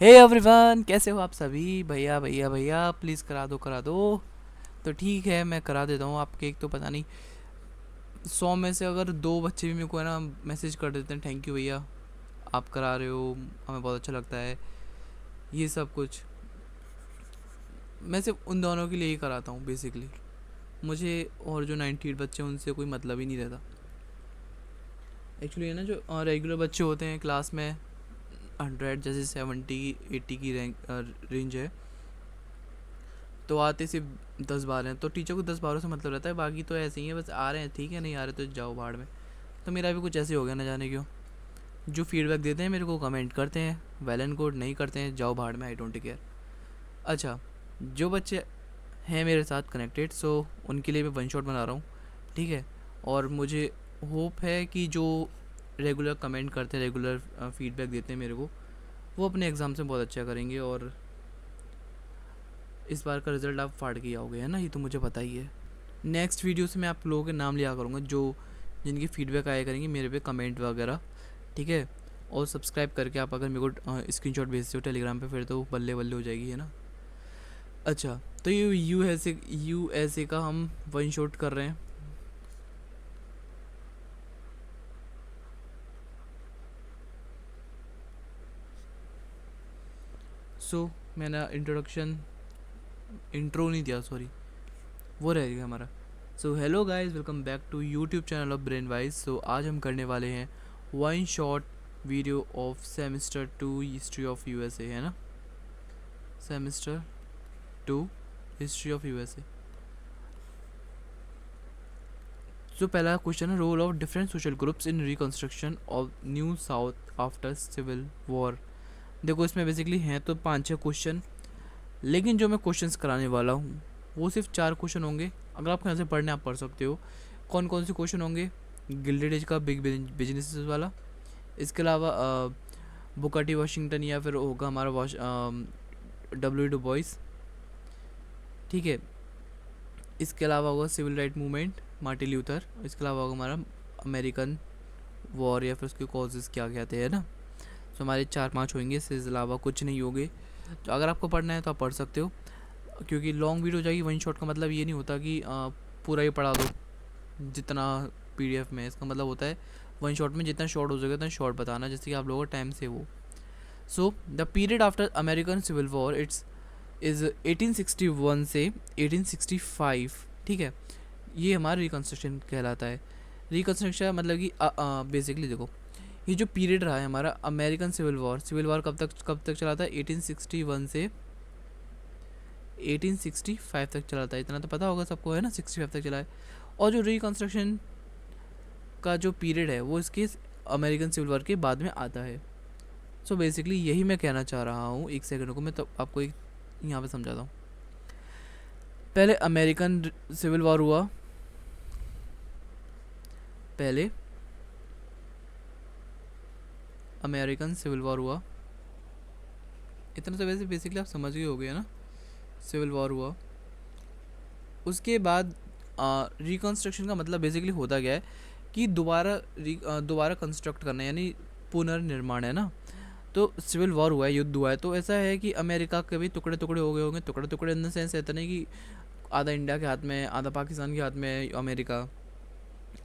Hey everyone, कैसे हो आप सभी? भैया भैया भैया प्लीज़ करा दो करा दो। तो ठीक है, मैं करा देता हूँ आपके। एक तो पता नहीं 100 में से अगर 2 बच्चे भी मेरे को है ना मैसेज कर देते हैं थैंक यू भैया आप करा रहे हो, हमें बहुत अच्छा लगता है ये सब कुछ। मैं सिर्फ उन दोनों के लिए ही कराता हूँ बेसिकली। मुझे और जो 98 बच्चे हैं उनसे कोई मतलब ही नहीं रहता एक्चुअली, है ना। जो रेगुलर बच्चे होते हैं क्लास में 100 जैसे 70-80 की रैंक रेंज है, तो आते सिर्फ 10-12 हैं। तो टीचर को 10-12 से मतलब रहता है, बाकी तो ऐसे ही है, बस आ रहे हैं ठीक है, नहीं आ रहे तो जाओ भाड़ में। तो मेरा भी कुछ ऐसे हो गया, ना जाने क्यों। जो फीडबैक देते हैं मेरे को कमेंट करते हैं, वेल एंड गुड, नहीं करते हैं जाओ भाड़ में, आई डोंट केयर। अच्छा, जो बच्चे हैं मेरे साथ कनेक्टेड, सो उनके लिए मैं वन शॉट बना रहा हूँ, ठीक है। और मुझे होप है कि जो रेगुलर कमेंट करते हैं, रेगुलर फीडबैक देते हैं मेरे को, वो अपने एग्ज़ाम से बहुत अच्छा करेंगे और इस बार का रिज़ल्ट आप फाड़ के आओगे, है ना, ये तो मुझे पता ही है। नेक्स्ट वीडियो से मैं आप लोगों के नाम लिया करूँगा जो जिनकी फ़ीडबैक आया करेंगे मेरे पे कमेंट वगैरह, ठीक है। और सब्सक्राइब करके आप अगर मेरे को स्क्रीनशॉट भेजते हो टेलीग्राम पे, फिर तो बल्ले बल्ले हो जाएगी, है ना। अच्छा, तो ये यूएसए का हम वन शॉट कर रहे हैं। मैंने इंट्रो नहीं दिया, सॉरी, वो रह गया हमारा। Hello guys, welcome back to YouTube channel of brain wise. आज हम करने वाले हैं one shot video of semester 2 history of USA, है ना। Semester 2 history of USA. पहला क्वेश्चन है, role of different social groups in reconstruction of new south after civil war. देखो, इसमें बेसिकली हैं तो 5-6 क्वेश्चन, लेकिन जो मैं क्वेश्चंस कराने वाला हूँ वो सिर्फ 4 क्वेश्चन होंगे। अगर आपको यहाँ से पढ़ने, आप पढ़ सकते हो। कौन कौन से क्वेश्चन होंगे? गिल्डेड एज का बिग बिजनेस वाला, इसके अलावा बुकर टी वाशिंगटन, या फिर होगा हमारा डब्ल्यू डू बॉयस, ठीक है। इसके अलावा होगा civil right movement, Martin Luther. इसके अलावा होगा हमारा अमेरिकन वॉर या फिर उसके कॉजेज़ क्या क्या थे, है ना। हमारे 4-5 होंगे, इससे अलावा कुछ नहीं होंगे। तो अगर आपको पढ़ना है तो आप पढ़ सकते हो, क्योंकि लॉन्ग वीडियो हो जाएगी। वन शॉट का मतलब ये नहीं होता कि पूरा ही पढ़ा दो जितना पीडीएफ में। इसका मतलब होता है वन शॉट में जितना शॉर्ट हो सके उतना शॉर्ट बताना, जैसे कि आप लोगों का टाइम से वो। The period after American civil war it's is 1861 से 1865, ठीक है। ये हमारा रिकन्स्ट्रक्शन कहलाता है। रिकन्स्ट्रक्शन मतलब कि बेसिकली देखो, ये जो पीरियड रहा है हमारा अमेरिकन सिविल वॉर कब तक चला था? 1861 से 1865 तक चला था, इतना तो पता होगा सबको, है ना। 65 तक चला है। और जो रिकन्स्ट्रक्शन का जो पीरियड है वो इसके अमेरिकन सिविल वॉर के बाद में आता है। बेसिकली यही मैं कहना चाह रहा हूँ। एक सेकंड को मैं तो आपको एक यहाँ पे समझाता हूँ। पहले अमेरिकन सिविल वॉर हुआ, पहले अमेरिकन सिविल वॉर हुआ, इतना तो वैसे बेसिकली आप समझ गए होगे, है ना। सिविल वॉर हुआ, उसके बाद रिकन्स्ट्रक्शन का मतलब बेसिकली होता क्या है कि दोबारा कंस्ट्रक्ट करना, यानी पुनर्निर्माण, है ना। तो सिविल वॉर हुआ है, युद्ध हुआ है, तो ऐसा है कि अमेरिका के भी टुकड़े टुकड़े हो गए होंगे। टुकड़े टुकड़े इन द सेंस ऐसा नहीं कि आधा इंडिया के हाथ में, आधा पाकिस्तान के हाथ में अमेरिका,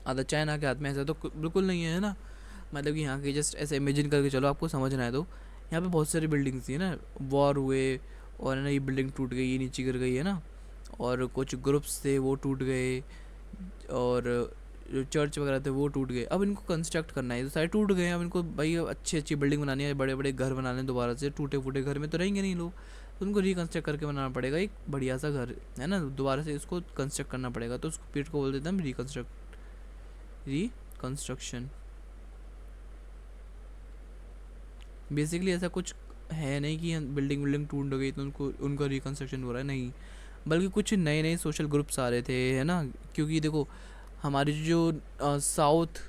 आधा चाइना के हाथ में, ऐसा तो बिल्कुल नहीं है ना। मतलब कि यहाँ के जस्ट ऐसे इमेजिन करके चलो, आपको समझना है तो यहाँ पे बहुत सारी बिल्डिंग्स थी ना, वॉर हुए और है ना, ये बिल्डिंग टूट गई, ये नीचे गिर गई, है ना। और कुछ ग्रुप्स थे वो टूट गए, और जो चर्च वगैरह थे वो टूट गए। अब इनको कंस्ट्रक्ट करना है, तो सारे टूट गए। अब इनको भाई अच्छी अच्छी बिल्डिंग बनानी है, बड़े बड़े घर बनाने दोबारा से। टूटे फूटे घर में तो रहेंगे नहीं लोग, तो उनको रिकन्स्ट्रक्ट करके बनाना पड़ेगा एक बढ़िया सा घर, है ना। दोबारा से इसको कंस्ट्रक्ट करना पड़ेगा, तो उसको पीरियड को बोल देते हैं हम रिकन्स्ट्रक्शन। बेसिकली ऐसा कुछ है नहीं कि बिल्डिंग टूट गई तो उनका रिकन्स्ट्रक्शन हो रहा है, नहीं। बल्कि कुछ नए नए सोशल ग्रुप्स आ रहे थे, है ना। क्योंकि देखो, हमारी जो साउथ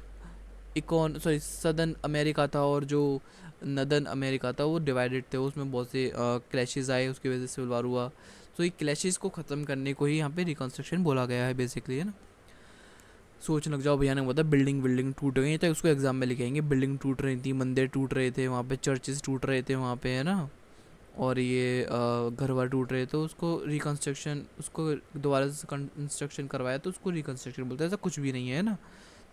सदर्न अमेरिका था और जो नदर्न अमेरिका था वो डिवाइडेड थे, उसमें बहुत से क्लैशेस आए, उसकी वजह से सिविल वार हुआ। ये क्लैशेस को ख़त्म करने को ही यहाँ पे रिकन्स्ट्रक्शन बोला गया है बेसिकली, है ना। सोच लग जाओ भैया ने बोला बिल्डिंग टूट गई, तो उसको एग्जाम में लिखेंगे बिल्डिंग टूट रही थी, मंदिर टूट रहे थे वहाँ पे, चर्चेस टूट रहे थे वहाँ पे, है ना। और ये घर वर टूट रहे तो उसको रिकन्स्ट्रक्शन, उसको दोबारा से कंस्ट्रक्शन करवाया तो उसको रिकन्स्ट्रक्शन बोलते हैं। ऐसा कुछ भी नहीं है ना।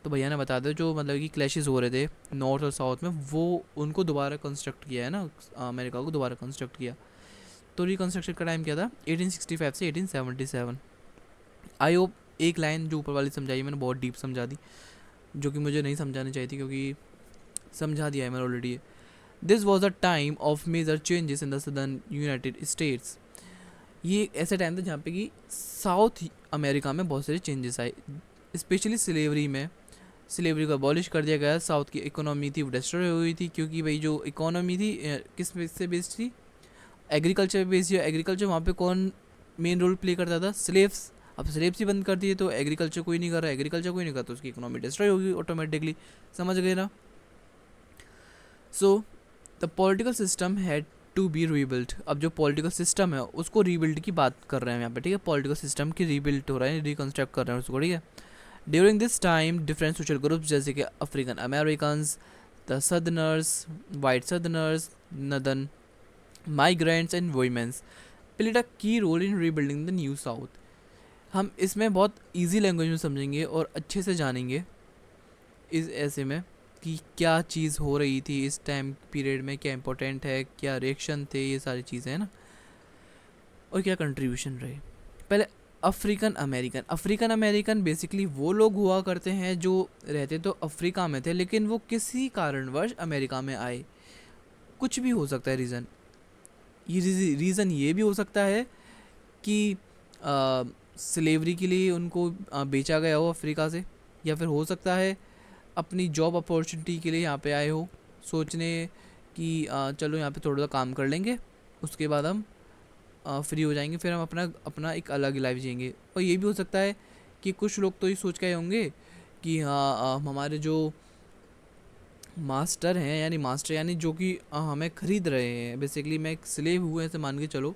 तो भैया ने बता दिया जो मतलब कि क्लैशेस हो रहे थे नॉर्थ और साउथ में, वो उनको दोबारा कंस्ट्रक्ट किया है ना, अमेरिका को दोबारा कंस्ट्रक्ट किया। तो रिकन्स्ट्रक्शन का टाइम क्या था, 1865 से 1877। आई होप एक लाइन जो ऊपर वाली समझाई मैंने बहुत डीप समझा दी, जो कि मुझे नहीं समझानी चाहिए थी, क्योंकि समझा दिया है मैंने already. This was a time of major changes in the southern United States. ये एक ऐसा टाइम था जहाँ पे कि साउथ अमेरिका में बहुत सारे चेंजेस आए, स्पेशली स्लेवरी में। स्लेवरी को अबॉलिश कर दिया गया। साउथ की इकोनॉमी थी वो डिस्ट्रॉय हुई थी, क्योंकि भाई जो इकोनॉमी थी किस बेस से बेस्ड थी, एग्रीकल्चर बेस्ड। एग्रीकल्चर वहाँ पे कौन मेन रोल प्ले करता था, स्लेव्स। अब स्लेव्स ही बंद कर दिए तो एग्रीकल्चर कोई नहीं कर रहा, एग्रीकल्चर कोई नहीं करता तो उसकी इकोनॉमी डिस्ट्रॉय होगी ऑटोमेटिकली। समझ गए ना। So the political system had to be rebuild. अब जो पॉलिटिकल सिस्टम है उसको रीबिल्ड की बात कर रहे हैं यहाँ पे, ठीक है। पॉलिटिकल सिस्टम की रीबिल्ड हो रहा है, रिकन्स्ट्रक्ट कर रहे हैं उसको, ठीक है। During this time different social groups जैसे कि African American, the southerners, white southerners, northern migrants and womens played a key role in rebuilding the new South. हम इसमें बहुत इजी लैंग्वेज में समझेंगे और अच्छे से जानेंगे इस ऐसे में कि क्या चीज़ हो रही थी इस टाइम पीरियड में, क्या इंपॉर्टेंट है, क्या रिएक्शन थे, ये सारी चीज़ें हैं ना, और क्या कंट्रीब्यूशन रहे। पहले अफ्रीकन अमेरिकन बेसिकली वो लोग हुआ करते हैं जो रहते तो अफ्रीका में थे, लेकिन वो किसी कारणवश अमेरिका में आए। कुछ भी हो सकता है रीज़न। ये रीज़न ये भी हो सकता है कि स्लेवरी के लिए उनको बेचा गया हो अफ्रीका से, या फिर हो सकता है अपनी जॉब अपॉर्चुनिटी के लिए यहाँ पे आए हो, सोचने कि चलो यहाँ पे थोड़ा सा काम कर लेंगे, उसके बाद हम फ्री हो जाएंगे, फिर हम अपना अपना एक अलग लाइफ जिएंगे। और ये भी हो सकता है कि कुछ लोग तो ये सोच के आए होंगे कि हाँ हमारे जो मास्टर हैं, यानी जो कि हमें ख़रीद रहे हैं, बेसिकली मैं एक स्लेव हूँ ऐसे मान के चलो।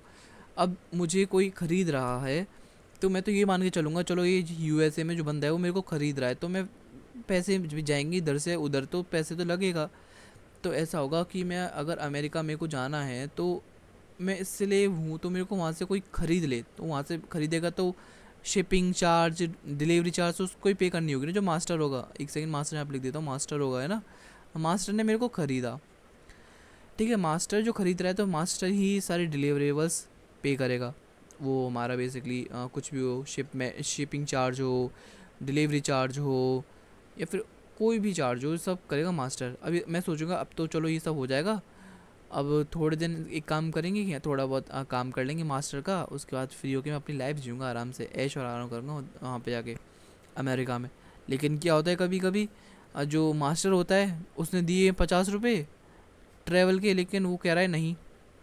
अब मुझे कोई ख़रीद रहा है तो मैं तो ये मान के चलूँगा, चलो ये यूएसए में जो बंदा है वो मेरे को ख़रीद रहा है, तो मैं पैसे भी जाएंगे इधर से उधर तो पैसे तो लगेगा। तो ऐसा होगा कि मैं अगर अमेरिका मेरे को जाना है तो मैं इसलिए हूँ, तो मेरे को वहाँ से कोई ख़रीद ले, तो वहाँ से ख़रीदेगा तो शिपिंग चार्ज, डिलीवरी चार्ज तो उसको ही पे करनी होगी ना, जो मास्टर होगा। एक सेकंड, मास्टर यहाँ पे लिख देता हूँ, मास्टर होगा, है ना। मास्टर ने मेरे को ख़रीदा, ठीक है। मास्टर जो ख़रीद रहा है तो मास्टर ही सारे डिलीवरेबल्स पे करेगा। वो हमारा बेसिकली कुछ भी हो, शिपिंग चार्ज हो, डिलीवरी चार्ज हो, या फिर कोई भी चार्ज हो, सब करेगा मास्टर। अभी मैं सोचूंगा अब तो चलो ये सब हो जाएगा, अब थोड़े दिन एक काम करेंगे कि थोड़ा बहुत काम कर लेंगे मास्टर का, उसके बाद फ्री होकर मैं अपनी लाइफ जीऊँगा आराम से, ऐश और आराम करूँगा वहाँ पे जाके अमेरिका में। लेकिन क्या होता है कभी कभी जो मास्टर होता है उसने दिए 50 रुपये ट्रैवल के, लेकिन वो कह रहा है नहीं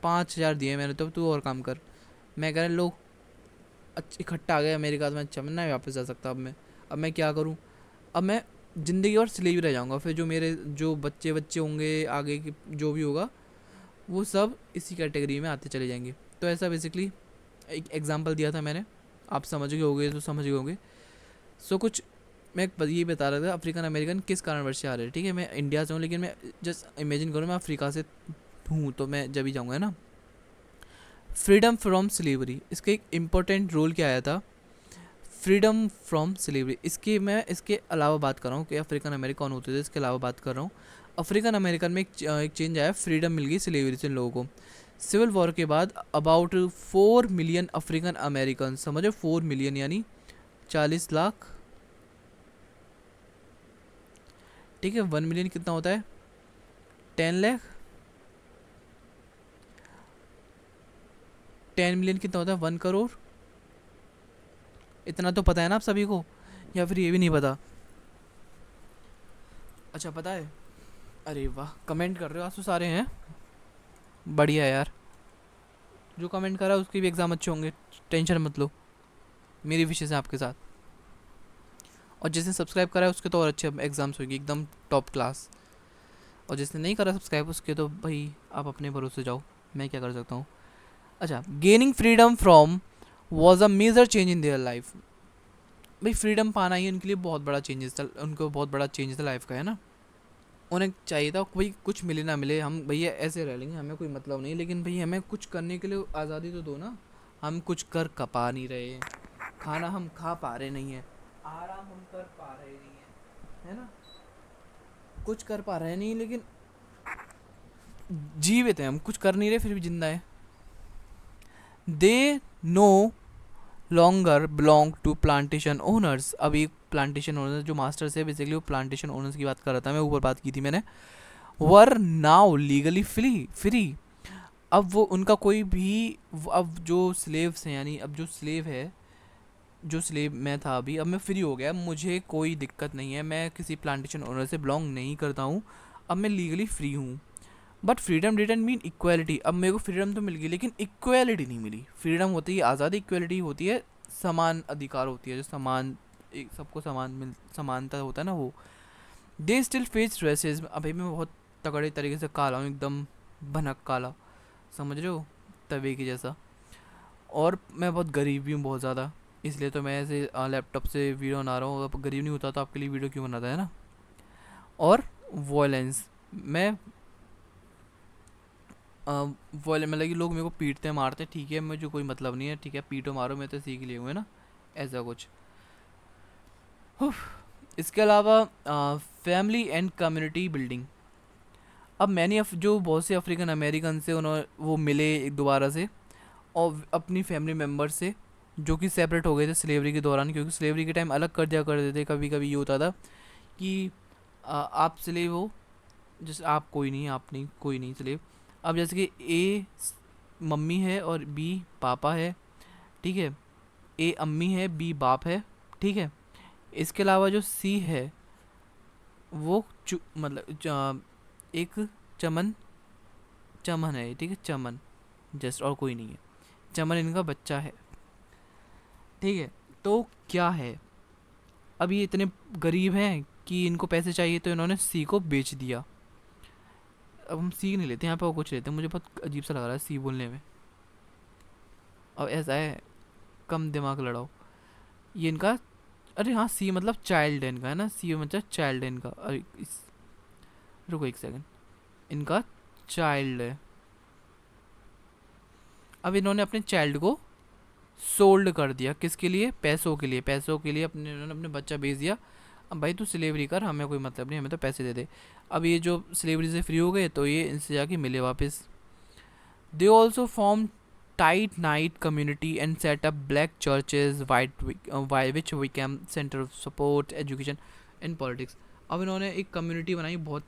5,000 दिए मैंने, तो तू और काम कर। मैं कह रहा लो अच्छा इकट्ठा आ गया अमेरिका तो मैं, अच्छा मैं नहीं वापस जा सकता। अब मैं क्या करूँ, अब मैं ज़िंदगी भर स्लेव ही रह जाऊँगा। फिर जो मेरे जो बच्चे होंगे आगे की जो भी होगा वो सब इसी कैटेगरी में आते चले जाएंगे। तो ऐसा बेसिकली एक एग्जांपल दिया था मैंने, आप समझ गए होंगे तो समझ गए होंगे। सो कुछ मैं ये बता रहा था अफ्रीकन अमेरिकन किस कारणवश से आ रहे हैं, ठीक है। मैं इंडिया से हूँ लेकिन मैं जस्ट इमेजिन करूँ मैं अफ्रीका से हूँ, तो मैं जब भी जाऊँगा, है ना। फ्रीडम फ्रॉम स्लेवरी, इसका एक इम्पोर्टेंट रोल क्या आया था, फ्रीडम फ्रॉम स्लेवरी। मैं इसके अलावा बात कर रहा हूँ कि अफ्रीकन अमेरिकन कौन होते थे, इसके अलावा बात कर रहा हूँ। अफ्रीकन अमेरिकन में एक चेंज आया, फ्रीडम मिल गई स्लेवरी से लोगों को। सिविल वॉर के बाद अबाउट 4 मिलियन अफ्रीकन अमेरिकन, समझो 4 मिलियन यानी 40 लाख, ठीक है। 1 मिलियन कितना होता है, 10 लाख। 10 मिलियन कितना होता है, 1 करोड़। इतना तो पता है ना आप सभी को, या फिर ये भी नहीं पता। अच्छा पता है, अरे वाह कमेंट कर रहे हो आज तो सारे हैं, बढ़िया यार। जो कमेंट कर रहा है उसके भी एग्ज़ाम अच्छे होंगे, टेंशन मत लो, मेरी विशेष है आपके साथ। और जिसने सब्सक्राइब करा है उसके तो और अच्छे एग्ज़ाम्स होगी, एकदम टॉप क्लास। और जिसने नहीं करा सब्सक्राइब उसके तो भाई आप अपने भरोसे जाओ, मैं क्या कर सकता हूँ। अच्छा, gaining freedom from was a major change in their life. भाई फ्रीडम पाना ही उनके लिए बहुत बड़ा चेंजेस था, उनको बहुत बड़ा चेंज था लाइफ का, है ना। उन्हें चाहिए था भाई कुछ मिले ना मिले, हम भैया ऐसे रह लेंगे, हमें कोई मतलब नहीं, लेकिन भाई हमें कुछ करने के लिए आज़ादी तो दो ना। हम कुछ कर पा नहीं रहे हैं, खाना हम खा पा रहे नहीं है, आराम हम कर पा रहे नहीं है, है ना, कुछ कर पा रहे नहीं, लेकिन जीवित हैं हम, कुछ कर नहीं रहे फिर भी जिंदा है। They no longer belong to plantation owners. अभी प्लांटेशन ओनर्स जो मास्टर्स है बेसिकली, वो प्लांटेशन ओनर्स की बात कर रहा था मैं, ऊपर बात की थी मैंने। Were now legally free. अब वो उनका कोई भी, अब जो स्लेव्स हैं, यानी अब जो स्लेव है, जो स्लेव मैं था अभी, अब मैं फ्री हो गया, मुझे कोई दिक्कत नहीं है, मैं किसी प्लांटेशन ओनर से बिलोंग नहीं करता हूँ, अब मैं लीगली फ्री हूँ। But freedom didn't mean equality. अब मेरे को फ्रीडम तो मिल गई लेकिन इक्वालिटी नहीं मिली। फ्रीडम होती है आज़ादी, इक्वालिटी होती है समान अधिकार, होती है जो समान, एक सबको समान मिल, समानता होता है ना वो। They still face racism. अभी मैं बहुत तगड़े तरीके से काला हूँ, एकदम भनक काला, समझ रहे हो, तवे की जैसा। और मैं बहुत गरीब भी हूँ, बहुत ज़्यादा, इसलिए तो मैं ऐसे लैपटॉप से वीडियो बना रहा हूँ। अब गरीब नहीं होता तो आपके लिए वीडियो क्यों बनाता है ना। और वॉयलेंस, मैं मतलब कि लोग मेरे को पीटते हैं मारते हैं, ठीक है, मुझे कोई मतलब नहीं है, ठीक है, पीटो मारो, मैं तो सीख लिए हुए ना, ऐसा कुछ। इसके अलावा फैमिली एंड कम्युनिटी बिल्डिंग। अब मैंने जो बहुत से अफ्रीकन अमेरिकन से उन्होंने वो मिले एक दोबारा से, और अपनी फैमिली मेम्बर से जो कि सेपरेट हो गए थे स्लेवरी के दौरान, क्योंकि स्लेवरी के टाइम अलग कर दिया करते थे। कभी कभी ये होता था कि आप स्लेव हो, जैसे आप कोई नहीं, आप नहीं, कोई नहीं स्लेव। अब जैसे कि ए मम्मी है और बी पापा है, ठीक है, ए अम्मी है, बी बाप है, ठीक है। इसके अलावा जो सी है वो मतलब एक चमन, चमन है, ठीक है, चमन जस्ट, और कोई नहीं है, चमन इनका बच्चा है, ठीक है। तो क्या है, अब ये इतने गरीब हैं कि इनको पैसे चाहिए, तो इन्होंने सी को बेच दिया। अब हम सी नहीं लेते यहाँ पे, और कुछ लेते हैं, मुझे बहुत अजीब सा लग रहा है सी बोलने में। अब ऐसा है, कम दिमाग लड़ाओ, ये इनका, अरे हाँ सी मतलब चाइल्ड है इनका, है ना, सी मतलब चाइल्ड है इनका। अरे रुको एक सेकंड, इनका चाइल्ड है। अब इन्होंने अपने चाइल्ड को सोल्ड कर दिया, किसके लिए, पैसों के लिए, पैसों के लिए अपने, इन्होंने अपने बच्चा बेच दिया। अब भाई तू स्लेवरी कर, हमें कोई मतलब नहीं, हमें तो पैसे दे दे। अब ये जो स्लेवरी से फ्री हो गए तो ये इनसे जाके मिले वापस। They also form tight knit community and set up black churches which became center of support education and politics। अब इन्होंने एक कम्युनिटी बनाई बहुत,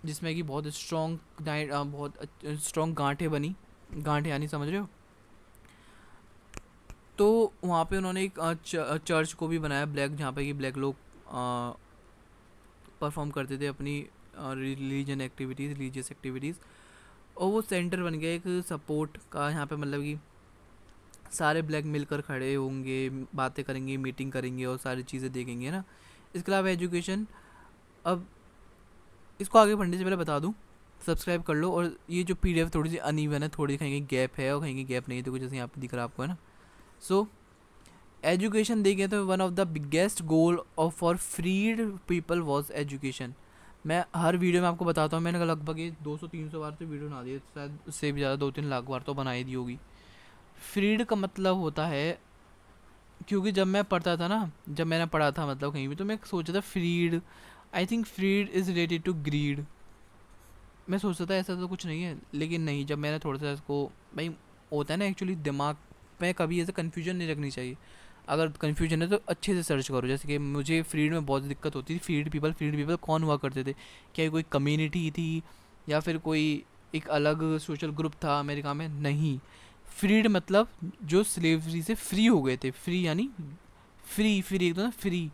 जिसमें कि बहुत स्ट्रॉन्ग बहुत स्ट्रॉन्ग गांठें बनी, गांठें यानी समझ रहे हो। तो वहाँ पे उन्होंने एक चर्च को भी बनाया ब्लैक, जहाँ पे कि ब्लैक लोग परफॉर्म करते थे अपनी रिलीजियस एक्टिविटीज़। और वो सेंटर बन गया एक सपोर्ट का, यहाँ पे मतलब कि सारे ब्लैक मिलकर खड़े होंगे, बातें करेंगे, मीटिंग करेंगे और सारी चीज़ें देखेंगे ना। इसके अलावा एजुकेशन, अब इसको आगे बढ़ने से पहले बता दूं, सब्सक्राइब कर लो। और ये जो पीडीएफ थोड़ी सी अनइवन है, थोड़ी कहीं कहीं गैप है और कहीं कहीं गैप नहीं है, तो कुछ जैसे यहाँ पे दिख रहा है आपको, है ना। सो एजुकेशन देखें तो one of the biggest goal of for freed people was education. मैं हर वीडियो में आपको बताता हूँ, मैंने लगभग ये 200-300 बार तो वीडियो बना दी है, शायद उससे भी ज़्यादा 2-3 लाख बार तो बनाई दी होगी। फ्रीड का मतलब होता है, क्योंकि जब मैं पढ़ता था ना, जब मैंने पढ़ा था मतलब कहीं भी, तो मैं सोचा था freed, I think freed is related to greed. मैं सोचता था ऐसा तो कुछ नहीं है, लेकिन नहीं, जब मैंने थोड़ा सा इसको, भाई होता है ना एक्चुअली दिमाग में कभी ऐसे कन्फ्यूजन नहीं रखनी चाहिए। अगर कन्फ्यूजन है तो अच्छे से सर्च करो। जैसे कि मुझे फ्रीड में बहुत दिक्कत होती थी। फ्रीड पीपल कौन हुआ करते थे, क्या कोई कम्युनिटी थी या फिर कोई एक अलग सोशल ग्रुप था अमेरिका में, नहीं। फ्रीड मतलब जो स्लेवरी से फ्री हो गए थे, फ्री यानी फ्री एकदम फ्री,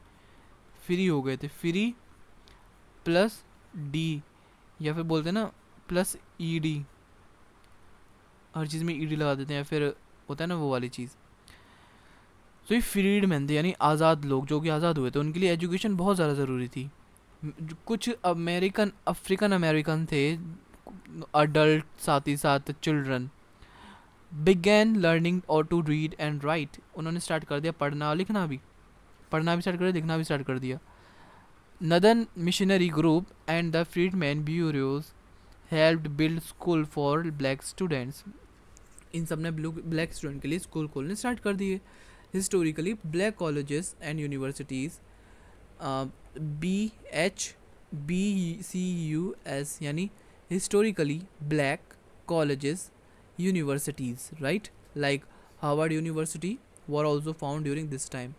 फ्री हो गए थे, फ्री प्लस डी, या फिर बोलते हैं ना प्लस ईडी, हर चीज़ में ईडी लगा देते हैं, फिर होता है ना वो वाली चीज़। तो ये फ्रीड मैन थे, यानी आज़ाद लोग जो कि आज़ाद हुए थे, उनके लिए एजुकेशन बहुत ज़्यादा ज़रूरी थी। कुछ अफ्रीकन अमेरिकन थे अडल्ट, साथ ही साथ चिल्ड्रन बिगैन लर्निंग और टू रीड एंड राइट। उन्होंने स्टार्ट कर दिया पढ़ना लिखना भी, पढ़ना भी स्टार्ट कर दिया, लिखना भी स्टार्ट कर दिया। Northern Missionary Group and the Freedmen Bureaus helped build school for black students. इन सब ने ब्लैक स्टूडेंट के लिए स्कूल खोलने स्टार्ट कर दिए. Historically black colleges and universities, BHBCUS यानी historically black colleges universities, right, like Harvard university were also found during this time.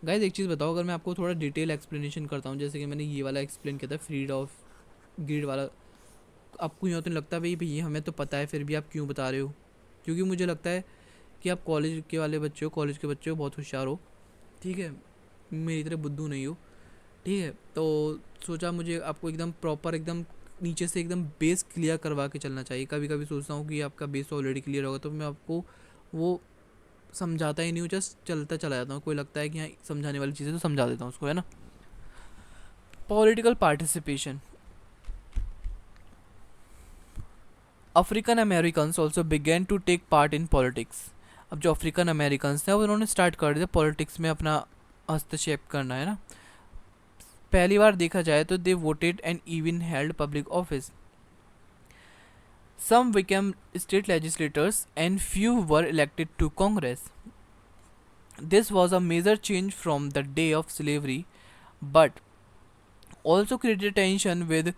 Guys एक चीज़ बताओ, अगर मैं आपको थोड़ा डिटेल एक्सप्लेनेशन करता हूँ, जैसे कि मैंने ये वाला एक्सप्लेन किया था फ्रीड ऑफ ग्रीड वाला, आपको यूँ तो नहीं लगता भाई ये हमें तो पता है फिर भी आप क्यों बता रहे हो? क्योंकि मुझे लगता है कि आप कॉलेज के वाले बच्चे हो, कॉलेज के बच्चे हो, बहुत होशियार हो, ठीक है, मेरी तरह बुद्धू नहीं हो, ठीक है. तो सोचा मुझे आपको एकदम प्रॉपर एकदम नीचे से एकदम बेस क्लियर करवा के चलना चाहिए. कभी कभी सोचता हूँ कि आपका बेस ऑलरेडी क्लियर होगा तो मैं आपको वो समझाता ही नहीं हूँ, जस्ट चलता चला जाता हूँ. कोई लगता है कि हाँ समझाने वाली चीज़ें तो समझा देता हूँ उसको, है ना. Political participation. African Americans also began to take part in politics. अब जो अफ्रीकन अमेरिकन्स थे उन्होंने स्टार्ट कर दिया पॉलिटिक्स में अपना हस्तक्षेप करना, है ना. पहली बार देखा जाए तो they voted and even held public office. Some became state legislators and few were elected to Congress. This was a major change from the day of slavery, but also created tension with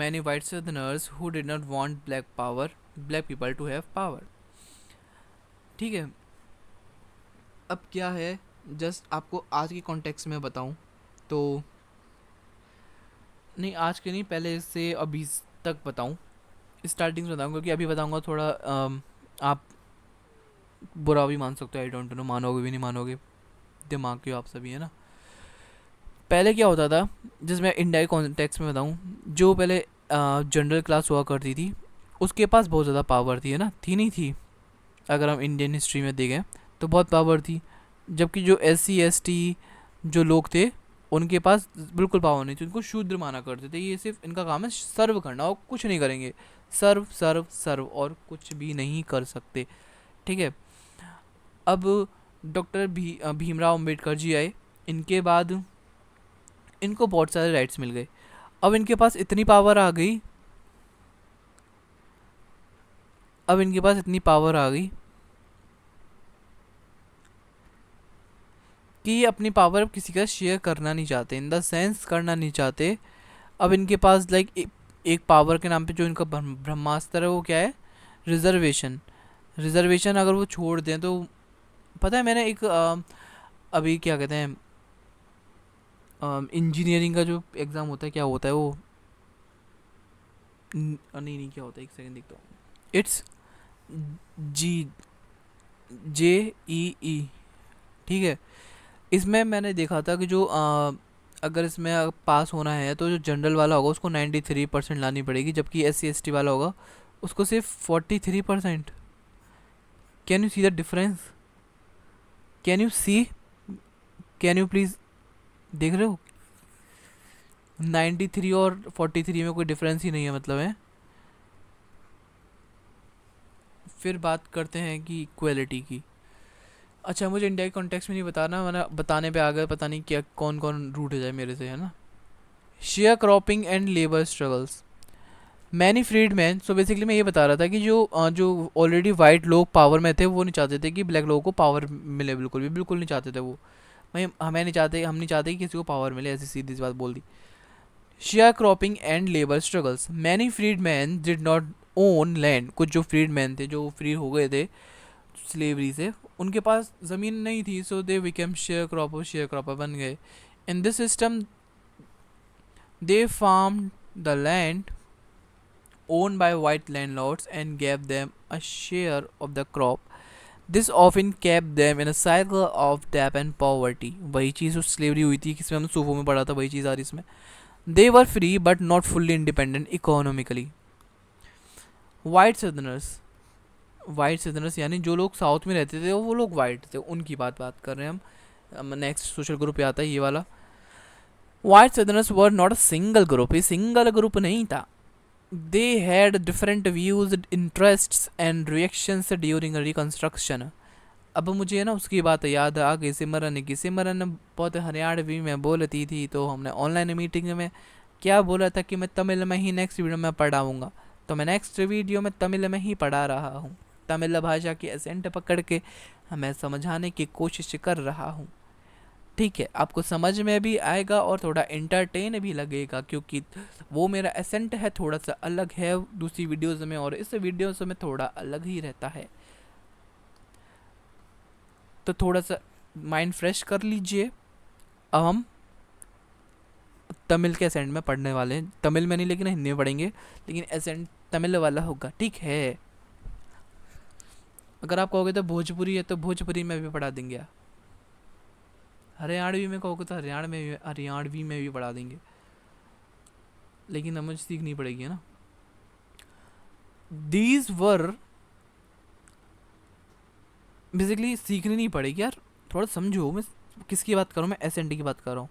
many white southerners who did not want black people to have power. ठीक है. अब क्या है, just आपको आज के context में बताऊं तो नहीं, आज के नहीं, पहले से अभी तक बताऊं, स्टार्टिंग से बताऊंगा, क्योंकि अभी बताऊंगा थोड़ा आप बुरा भी मान सकते हो, आई डोंट नो, मानोगे भी नहीं मानोगे, दिमाग के हो आप सभी, है ना. पहले क्या होता था, जिसमें इंडिया कॉन्टेक्स्ट में बताऊं, जो पहले जनरल क्लास हुआ करती थी उसके पास बहुत ज़्यादा पावर थी, है ना. थी नहीं थी, अगर हम इंडियन हिस्ट्री में देखें तो बहुत पावर थी. जबकि जो SC ST जो लोग थे उनके पास बिल्कुल पावर नहीं थी, उनको शूद्र माना करते थे. ये सिर्फ इनका काम है सर्व करना और कुछ नहीं करेंगे, सर्व सर्व सर्व और कुछ भी नहीं कर सकते, ठीक है. अब डॉक्टर भीमराव अम्बेडकर जी आए, इनके बाद इनको बहुत सारे राइट्स मिल गए. अब इनके पास इतनी पावर आ गई, कि ये अपनी पावर अब किसी का शेयर करना नहीं चाहते, इन द सेंस करना नहीं चाहते. अब इनके पास लाइक एक पावर के नाम पे जो इनका ब्रह्मास्त्र है वो क्या है, रिजर्वेशन अगर वो छोड़ दें तो, पता है मैंने एक अभी क्या कहते हैं इंजीनियरिंग का जो एग्ज़ाम होता है, क्या होता है वो, नहीं क्या होता है, एक सेकंड देखता हूँ, इट्स JEE, ठीक है. इसमें मैंने देखा था कि जो अगर इसमें पास होना है तो जो जनरल वाला होगा उसको 93% लानी पड़ेगी, जबकि SC ST वाला होगा उसको सिर्फ 43%. Can you see the difference? Can you please देख रहे हो, 93 और 43 में कोई डिफरेंस ही नहीं है, मतलब है. फिर बात करते हैं कि इक्वलिटी की. अच्छा, मुझे इंडिया के कॉन्टेक्स्ट में नहीं बताना, मैंने बताने पे आ गए, पता नहीं क्या कौन कौन रूट हो जाए मेरे से, है ना. Sharecropping and labour struggles. Many freed man. So basically मैं ये बता रहा था कि जो ऑलरेडी वाइट लोग पावर में थे वो नहीं चाहते थे कि ब्लैक लोगों को पावर मिले, बिल्कुल नहीं चाहते थे वो. हम नहीं चाहते कि किसी को पावर मिले, ऐसी सीधी सी बात बोल दी. Sharecropping and labour struggles. Many freed man did not own land. कुछ जो फ्रीड मैन थे, जो फ्री हो गए थे स्लेवरी से, उनके पास ज़मीन नहीं थी, so they became sharecropper बन गए. In this system they farm the land owned by white landlords and gave them a share of the crop. This often kept them in a cycle of debt and poverty. वही चीज़ उस slavery हुई थी, किसमें हमने सूफों में पढ़ा था, वही चीज़ आ रही इसमें. They were free but not fully independent economically. White Southerners यानी जो लोग साउथ में रहते थे वो लोग वाइट थे, उनकी बात कर रहे हैं हम. नेक्स्ट सोशल ग्रुप पे आता है ये वाला. White Southerners were not a single group. ये सिंगल ग्रुप नहीं था. They had different views, interests and reactions during Reconstruction. अब मुझे है ना उसकी बात याद आ गई सिमरन की। सिमरन बहुत हरियाणवी में बोलती थी, तो हमने ऑनलाइन मीटिंग में क्या बोला था कि मैं तमिल में ही नेक्स्ट वीडियो में पढ़ाऊँगा, तो मैं नेक्स्ट वीडियो में तमिल में ही पढ़ा रहा हूँ। तमिल भाषा की एसेंट पकड़ के मैं समझाने की कोशिश कर रहा हूँ। ठीक है, आपको समझ में भी आएगा और थोड़ा एंटरटेन भी लगेगा, क्योंकि वो मेरा एसेंट है थोड़ा सा अलग है दूसरी वीडियोज़ में, और इस वीडियोज़ में थोड़ा अलग ही रहता है। तो थोड़ा सा माइंड फ्रेश कर लीजिए। अब हम तमिल के एसेंट में पढ़ने वाले हैं, तमिल में नहीं लेकिन हिंदी में पढ़ेंगे, लेकिन एसेंट तमिल वाला होगा, ठीक है। अगर आप कहोगे तो भोजपुरी है तो भोजपुरी में भी पढ़ा देंगे, हरियाणवी में कहोगे तो हरियाणवी में भी पढ़ा देंगे, लेकिन हमें सीखनी पड़ेगी, है ना। दीज वर बेसिकली सीखनी नहीं पड़ेगी यार, थोड़ा समझो मैं किसकी बात कर रहा हूँ, मैं एसेंट की बात कर रहा हूँ।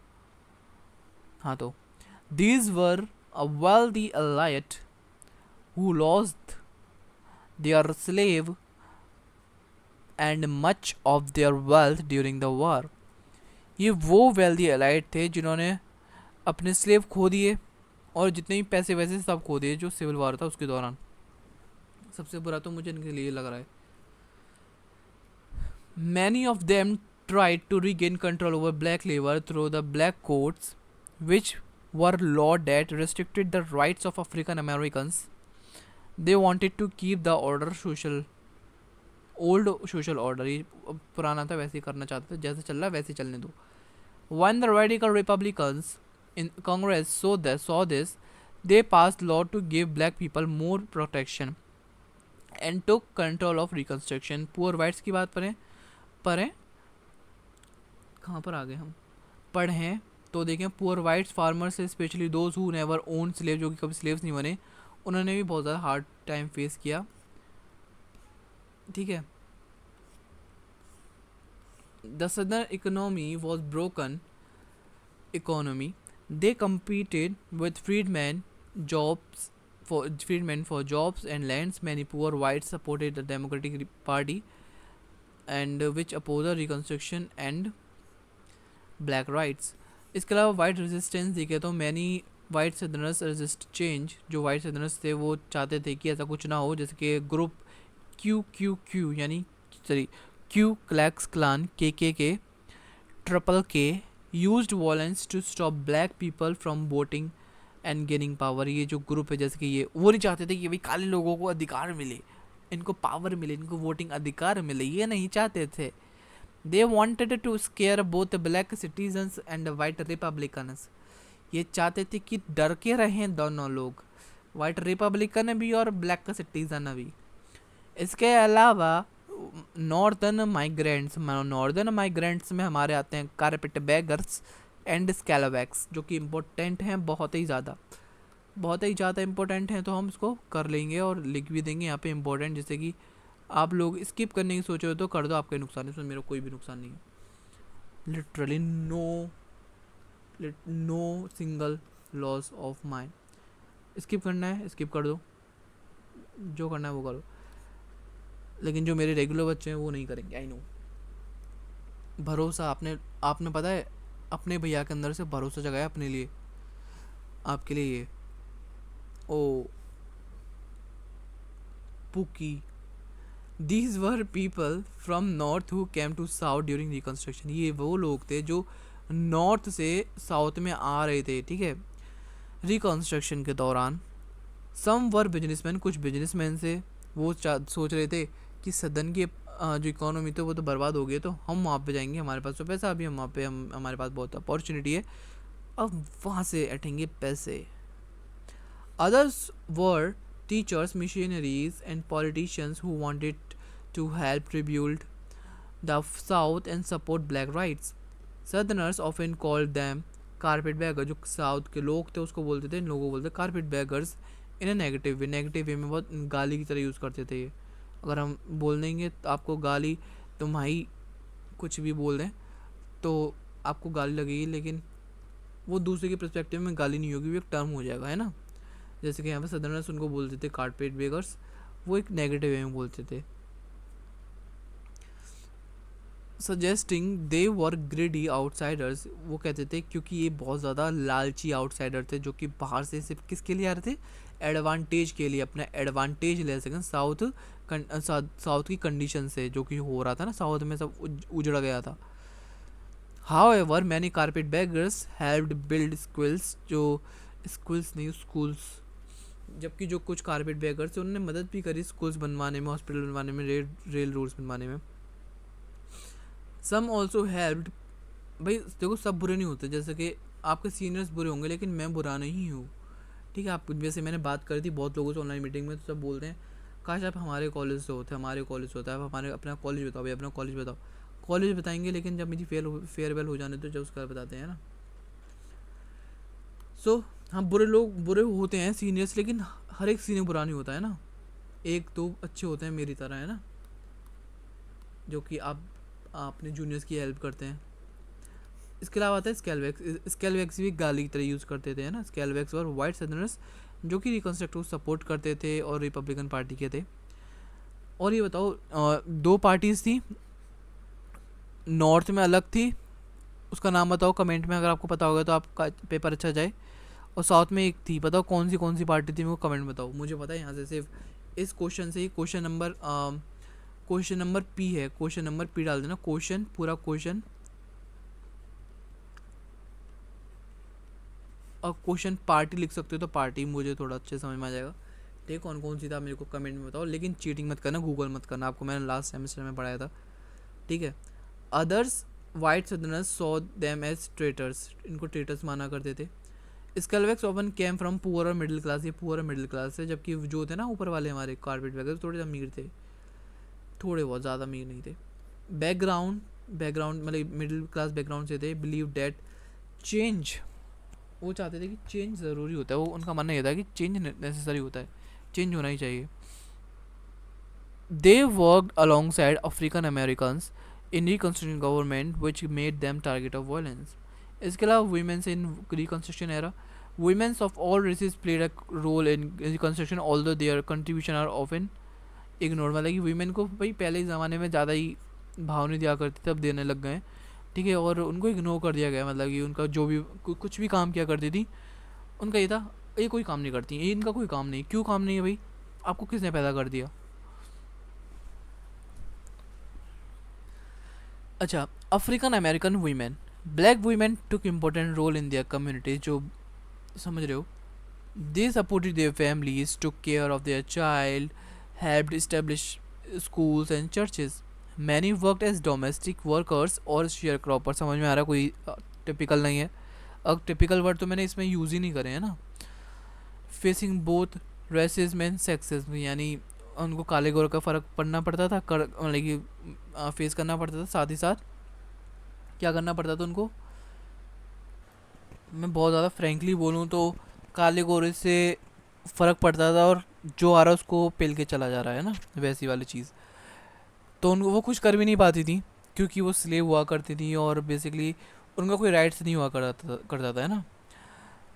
हाँ, तो these were a wealthy elite who lost their slave and much of their wealth during the war। ये वो वेल्दी एलाइट थे जिन्होंने अपने स्लेव खो दिए और जितने भी पैसे वैसे सब खो दिए जो सिविल वॉर था उसके दौरान। सबसे बुरा तो मुझे इनके लिए लग रहा है। Many of them tried to regain control over black labor through the black codes, which were law that restricted the rights of African Americans. They wanted to keep the order social old social order, ये पुराना था वैसे ही करना चाहते थे, जैसे चल रहा है वैसे चलने दो। When the radical Republicans in Congress saw this, they passed law to give black people more protection and took control of Reconstruction। Poor whites की बात पढ़ें कहाँ पर आ गए हम, पढ़ें तो देखें poor whites farmers specially those who never own slave, जो कि कभी स्लेव्स नहीं बने, उन्होंने भी बहुत ज़्यादा हार्ड टाइम फेस किया। ठीक है। The southern economy was broken economy. They competed with freedmen for jobs and lands. Many poor whites supported the Democratic Party and which opposed Reconstruction and black rights। इसके अलावा white resistance देखे तो many white सदर्नर्स resist change. जो white सदर्नर्स थे वो चाहते थे कि ऐसा कुछ ना हो, जैसे कि ग्रुप क्यू यानी सॉरी क्यू क्लैक्स क्लान के triple K used violence to stop black people from voting and gaining power. ये जो ग्रुप है जैसे कि ये वो नहीं चाहते थे कि भाई काले लोगों को अधिकार मिले, इनको पावर मिले, इनको वोटिंग अधिकार मिले, ये नहीं चाहते थे। They wanted to scare both black citizens and white Republicans. ये चाहते थे कि डर के रहें दोनों लोग, वाइट रिपब्लिकन भी और ब्लैक सिटीजन भी। इसके अलावा नॉर्दर्न माइग्रेंट्स में हमारे आते हैं कारपेट बैगर्स एंड स्कैलोवैक्स, जो कि इम्पोर्टेंट हैं, बहुत ही ज़्यादा इम्पोर्टेंट हैं, तो हम इसको कर लेंगे और लिख भी देंगे यहाँ पे इम्पोर्टेंट। जैसे कि आप लोग स्किप करने की सोच रहे हो तो कर दो, आपके नुकसान है, इसमें मेरा कोई भी नुकसान नहीं है। Literally no single loss of mind. Skip करना है स्किप कर दो, जो करना है वो करो, लेकिन जो मेरे रेगुलर बच्चे हैं वो नहीं करेंगे। I know. भरोसा आपने पता है अपने भैया के अंदर से भरोसा जगाया अपने लिए, आपके लिए ये oh pookie. These were people from North who came to South during reconstruction. ये वो लोग थे जो नॉर्थ से साउथ में आ रहे थे, ठीक है, रिकन्स्ट्रक्शन के दौरान। सम वर बिजनेसमैन, कुछ बिजनेसमैन से वो सोच रहे थे कि सदन की जो इकोनॉमी थी वो तो बर्बाद हो गई, तो हम वहाँ पे जाएंगे, हमारे पास तो पैसा अभी, हम वहाँ पे हमारे पास बहुत अपॉर्चुनिटी है, अब वहाँ से अटेंगे पैसे। Others were teachers, missionaries and politicians who wanted to help rebuild the South and support black rights. Southerners often called them carpetbagger. जो साउथ के लोग थे उसको बोलते थे, इन लोगों को बोलते carpet beggars in a negative way में बहुत गाली की तरह यूज़ करते थे ये। अगर हम बोल देंगे तो आपको गाली, तुम भाई कुछ भी बोल दें तो आपको गाली लगेगी, लेकिन वो दूसरे के पर्सपेक्टिव में गाली नहीं होगी, वो एक टर्म हो जाएगा, है ना। जैसे कि यहाँ पे सदर्नर्स उनको बोलते थे कारपेट बेगर्स, वो एक नेगेटिव वे में बोलते थे। सजेस्टिंग दे वर ग्रेडी आउटसाइडर्स, वो कहते थे क्योंकि ये बहुत ज़्यादा लालची आउटसाइडर थे जो कि बाहर से सिर्फ किसके लिए आ रहे थे, एडवांटेज के लिए, अपना एडवांटेज ले सकें साउथ की कंडीशन से, जो कि हो रहा था ना, साउथ में सब उजड़ गया था। How ever many carpet beggars helped build schools, जो स्कूल्स नहीं स्कूल्स, जबकि जो कुछ कारपेट बैगर्स थे उन्होंने मदद भी करी स्कूल्स बनवाने में, हॉस्पिटल बनवाने में, रेल रोड्स बनवाने में। सम ऑल्सो हेल्प्ड, भाई देखो सब बुरे नहीं होते, जैसे कि आपके सीनियर्स बुरे होंगे लेकिन मैं बुरा नहीं हूँ, ठीक है। आप जैसे मैंने बात करी थी बहुत लोगों से ऑनलाइन मीटिंग में, तो सब बोलते हैं काश आप हमारे कॉलेज से होते, हमारे कॉलेज से होता है, आप हमारे अपना कॉलेज बताओ भाई, अपना कॉलेज बताओ। कॉलेज बताएंगे लेकिन जब मेरी फेयरवेल हो जाने तो जब उसका बताते हैं ना। सो हाँ, बुरे लोग बुरे होते हैं सीनियर्स, लेकिन हर एक सीनियर बुरा नहीं होता है ना, एक दो अच्छे होते हैं मेरी तरह, है ना, जो कि आप अपने जूनियर्स की हेल्प करते हैं। इसके अलावा आता है स्केलवैक्स, स्केलवैक्स भी गाली की तरह यूज़ करते थे, है ना, स्केलवैक्स और वाइट सदर्नर्स जो कि रिकन्स्ट्रक्ट को सपोर्ट करते थे और रिपब्लिकन पार्टी के थे। और ये बताओ, दो पार्टीज थी, नॉर्थ में अलग थी, उसका नाम बताओ कमेंट में, अगर आपको पता होगा तो आपका पेपर अच्छा जाए। और साउथ में एक थी, बताओ कौन सी पार्टी थी, मेरे को कमेंट बताओ, मुझे पता है यहाँ से सिर्फ इस क्वेश्चन से ही क्वेश्चन नंबर पी है, क्वेश्चन नंबर पी डाल देना, क्वेश्चन पूरा क्वेश्चन, और क्वेश्चन पार्टी लिख सकते हो तो पार्टी, मुझे थोड़ा अच्छे समझ में आ जाएगा। ठीक है, कौन कौन सी था मेरे को कमेंट में बताओ, लेकिन चीटिंग मत करना, गूगल मत करना, आपको मैंने लास्ट सेमेस्टर में पढ़ाया था, ठीक है। Others white southerners saw them as traitors, इनको ट्रेटर्स माना करते थे। Scalawags often came from poor और मिडिल क्लास, ये पुअर और मिडिल क्लास है, जबकि जो थे ना ऊपर वाले हमारे कारपेट वगैरह थोड़े अमीर थे, थोड़े बहुत ज़्यादा अमीर नहीं थे। बैकग्राउंड बैकग्राउंड मतलब मिडिल क्लास बैकग्राउंड से थे। बिलीव डैट चेंज, वो चाहते थे कि चेंज ज़रूरी होता है, वो उनका मानना ये था कि चेंज नेसेसरी होता है, चेंज होना ही चाहिए। They worked alongside African American in reconstruction government which made them target of violence. इसके अलावा womens in reconstruction era, womens of all races played a role in reconstruction although their contribution are often ignore, मतलब कि women को भाई पहले ज़माने में ज़्यादा ही भाव नहीं दिया करते थे, अब देने लग गए, ठीक है, और उनको इग्नोर कर दिया गया, मतलब कि उनका जो भी कुछ भी काम किया करती थी, उनका ये था ये कोई काम नहीं करती, ये इनका कोई काम नहीं, क्यों काम नहीं है भाई, आपको किसने पैदा कर दिया। अच्छा, African American women, black women took important role in their community, जो समझ रहे हो, they supported their families, took care of their child, helped establish schools and churches. Many worked as domestic workers और sharecropper, समझ में आ रहा, कोई typical नहीं है, अब टिपिकल वर्ड तो मैंने इसमें यूज़ ही नहीं करे हैं ना। Facing both racism and sexism, यानी उनको काले गोरे का फ़र्क पड़ना पड़ता था, मतलब कि फेस करना पड़ता था, साथ ही साथ क्या करना पड़ता था उनको, मैं बहुत ज़्यादा फ्रेंकली बोलूँ तो काले गोरे से फ़र्क पड़ता था, और जो आ रहा है उसको पेल के चला जा रहा है ना, वैसी वाली चीज़। तो उनको वो कुछ कर भी नहीं पाती थी क्योंकि वो स्लेव हुआ करती थी, और बेसिकली उनका कोई राइट्स नहीं हुआ करता था, है ना।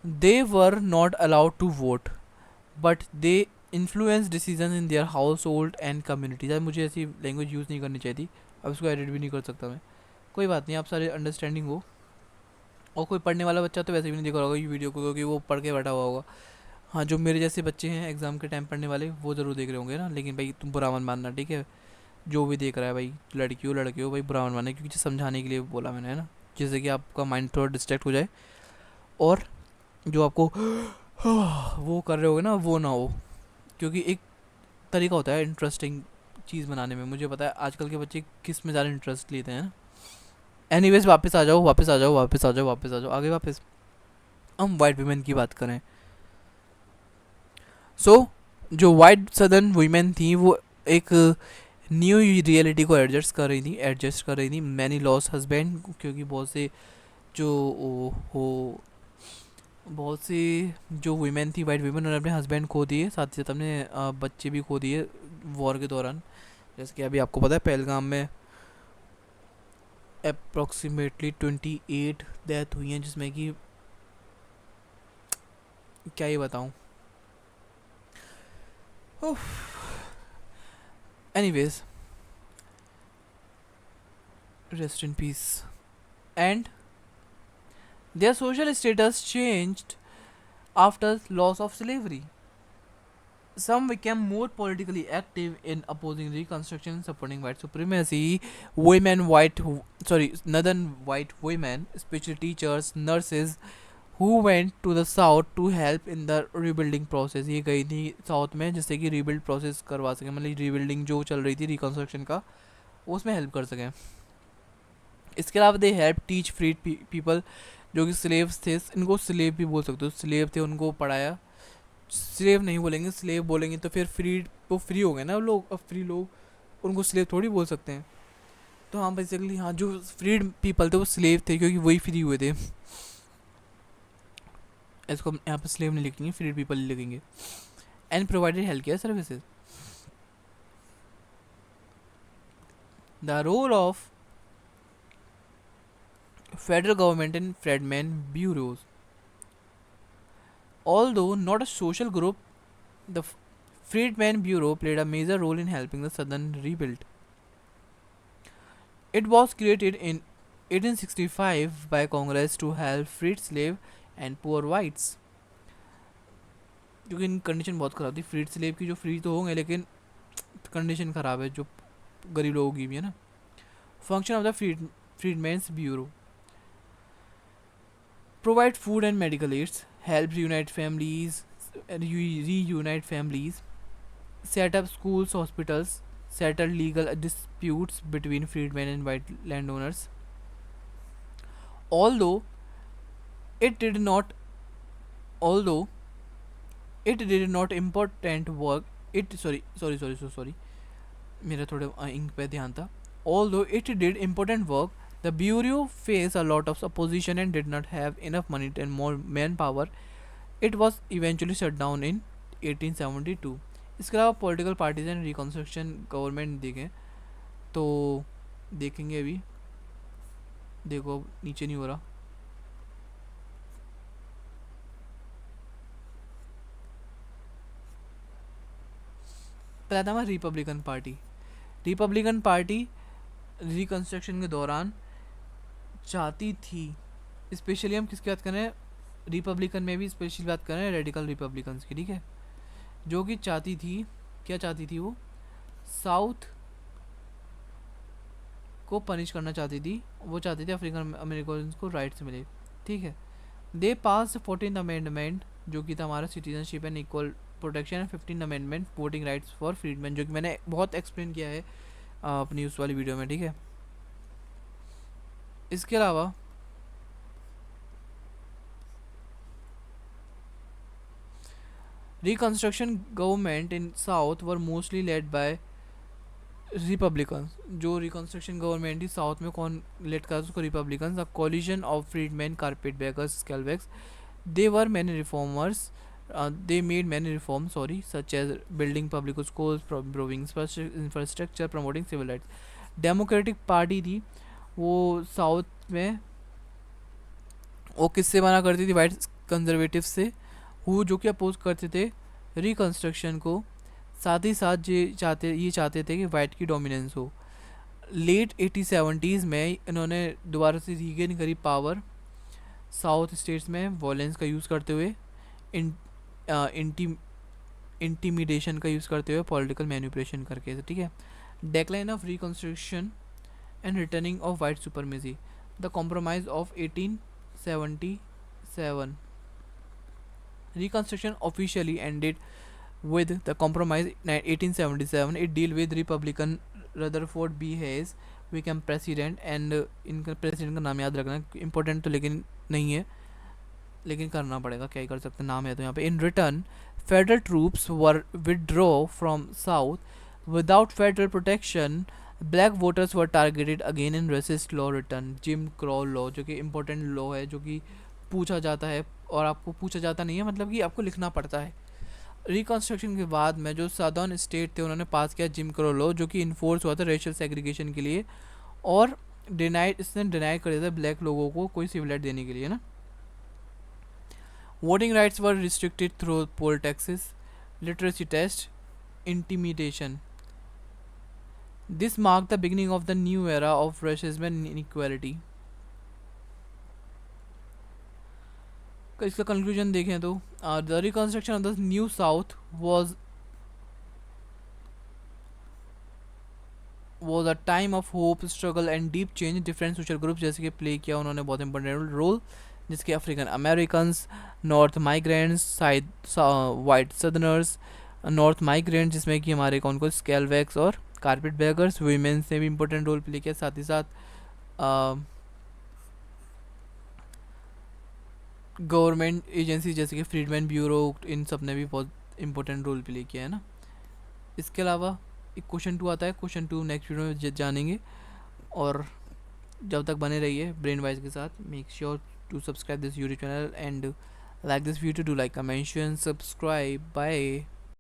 They were not allowed to vote but they influence decision in their household and community. यार मुझे ऐसी लैंग्वेज यूज़ नहीं करनी चाहिए थी, अब उसको एडिट भी नहीं कर सकता मैं, कोई बात नहीं, आप सारे अंडरस्टैंडिंग हो। और कोई पढ़ने वाला बच्चा तो वैसे भी नहीं देखा होगा ये वीडियो को, क्योंकि वो पढ़ के बैठा हुआ होगा। हाँ, जो मेरे जैसे बच्चे हैं एग्ज़ाम के टाइम पढ़ने वाले, वो ज़रूर देख रहे होंगे ना, लेकिन भाई तुम बुरा मत मानना, ठीक है, जो भी देख रहा है भाई, लड़की हो भाई, बुरा मत मानना, क्योंकि समझाने के लिए बोला मैंने, है ना, जैसे कि आपका माइंड थोड़ा डिस्ट्रैक्ट हो जाए, और जो आपको वो कर रहे होगे ना वो ना हो, क्योंकि एक तरीका होता है इंटरेस्टिंग चीज़ बनाने में, मुझे पता है आजकल के बच्चे किस में ज़्यादा इंटरेस्ट लेते हैं। एनीवेज, वापस आ जाओ, आगे वापस हम वाइट वीमेन की बात करें। सो जो वाइट सदर्न वीमेन थी वो एक न्यू रियलिटी को एडजस्ट कर रही थी। मैनी लॉस हस्बैंड, क्योंकि बहुत से जो हो बहुत सी जो वीमेन थी, वाइट वीमेन, उन्होंने अपने हस्बैंड खो दिए, साथ ही साथ अपने बच्चे भी खो दिए वॉर के दौरान। जैसे कि अभी आपको पता है पहलगाम में अप्रॉक्सीमेटली 28 डेथ हुई हैं, जिसमें कि क्या ही बताऊँ। Anyways, Rest in peace. And their social status changed after loss of slavery. Some became more politically active in opposing Reconstruction, supporting white supremacy. Northern white women, especially teachers, nurses, who went to the south to help in the rebuilding process. ये गई थी South में जिससे कि rebuild process करवा सकें, मतलब rebuilding जो चल रही थी रिकन्स्ट्रक्शन का उसमें हेल्प कर सकें. इसके अलावा they help teach freed people जो कि स्लेव्स थे, इनको स्लेव भी बोल सकते हो, स्लेव थे उनको पढ़ाया. स्लेव नहीं बोलेंगे, स्लेव बोलेंगे तो फिर फ्रीड, वो फ्री हो गए ना लोग, अब फ्री लोग उनको स्लेव थोड़ी बोल सकते हैं. तो हाँ बेसिकली हाँ जो फ्रीड पीपल थे वो स्लेव थे क्योंकि वही फ्री हुए थे. इसको हम यहाँ पर स्लेव नहीं लिखेंगे, फ्रीड पीपल ही लिखेंगे. And provided health care services. The role of federal government in freedman bureaus. Although not a social group, the Freedmen Bureau played a major role in helping the Southern rebuild. It was created in 1865 by Congress to help freed slave and poor whites. क्योंकि इन condition बहुत ख़राब थी freed slave की, जो free तो होंगे लेकिन condition ख़राब है जो गरीब लोगों की भी है ना. Function of the freedmen's bureau. Provide food and medical aids, help reunite families, set up schools, hospitals, settle legal disputes between freedmen and white landowners. Although it did not, although it did not important work, it sorry, मेरा थोड़े ink पे ध्यान था. Although it did important work, the Bureau faced a lot of opposition and did not have enough money and more manpower. It was eventually shut down in 1872. इसके अलावा political parties and reconstruction government देखें तो देखेंगे अभी. देखो अब नीचे नहीं हो रहा. पहला था मैं Republican party. Republican party reconstruction के दौरान चाहती थी, स्पेशली हम किसकी बात कर रहे हैं, रिपब्लिकन में भी स्पेशली बात कर रहे हैं रेडिकल रिपब्लिकन्स की, ठीक है, जो कि चाहती थी, क्या चाहती थी वो, साउथ को पनिश करना चाहती थी. वो चाहती थी अफ्रीकन अमेरिकन को राइट्स मिले, ठीक है. दे पास 14th अमेंडमेंट जो कि था हमारा citizenship and equal protection and 15th amendment voting rights for freedman, जो कि मैंने बहुत एक्सप्लेन किया है अपनी उस वाली वीडियो में, ठीक है. इसके अलावा reconstruction government in South were mostly led by Republicans. जो रिकन्स्ट्रक्शन गवर्नमेंट थी साउथ में कौन लेड करता उसको, Republicans. A coalition of freedman, carpetbaggers, scalawags. They were many reformers. They made many reforms, such as building public schools, improving infrastructure, promoting civil rights. Democratic party थी वो south में, वो किससे बना करती थी, वाइट कंजर्वेटिव से, वो जो कि अपोज करते थे रिकन्स्ट्रक्शन को. साथ ही साथ ये चाहते थे कि वाइट की डोमिनेंस हो. लेट 1870s में इन्होंने दोबारा से रीगेन करी पावर साउथ स्टेट्स में, वॉयलेंस का यूज़ करते हुए, इंटीमिडेशन का यूज़ करते हुए, पॉलिटिकल मैनिपुलेशन करके, ठीक है. Decline of reconstruction and returning of white supremacy. The compromise of 1877. Reconstruction officially ended with the compromise in 1877. It deal with Republican Rutherford B. Hayes became president, and इनका president का नाम याद रखना, important तो लेकिन नहीं है, लेकिन करना पड़ेगा, क्या ही कर सकते हैं, नाम है तो यहाँ पे. In return federal troops were withdraw from South without federal protection. Black voters were targeted again in racist law return. Jim Crow law जो कि इम्पोर्टेंट लॉ है, जो कि पूछा जाता है, और आपको पूछा जाता नहीं है, मतलब कि आपको लिखना पड़ता है. रिकन्स्ट्रक्शन के बाद में जो सदर्न स्टेट थे उन्होंने पास किया जिम क्रो लॉ, जो कि इन्फोर्स हुआ था रेशियल सेग्रीगेशन के लिए, और इसने डिनाई कर दिया था ब्लैक लोगों को कोई सिविल राइट देने के लिए ना. Voting rights were restricted through poll taxes, literacy test, intimidation. This mark the beginning of the new era of racism and inequality. इसका कंक्लूजन देखें तो the reconstruction of the new South was a time of hope, struggle and deep change. Different social group जैसे कि play किया उन्होंने बहुत important role, जिसके African Americans, North migrants, side white southerners, North migrant जिसमें कि हमारे कौन कौन स्केलवैक्स और कारपेट बैगर्स, वीमेंस ने भी इंपॉर्टेंट रोल प्ले किया। साथ ही साथ गवर्नमेंट एजेंसी जैसे कि फ्रीडमैन ब्यूरो, इन सब ने भी बहुत इंपॉर्टेंट रोल प्ले किया है ना। इसके अलावा एक क्वेश्चन 2 आता है, क्वेश्चन 2 नेक्स्ट वीडियो में जानेंगे। और जब तक बने रहिए ब्रेन वाइज के साथ। Make sure to subscribe this YouTube channel and like this video, do like, comment, share and subscribe. Bye.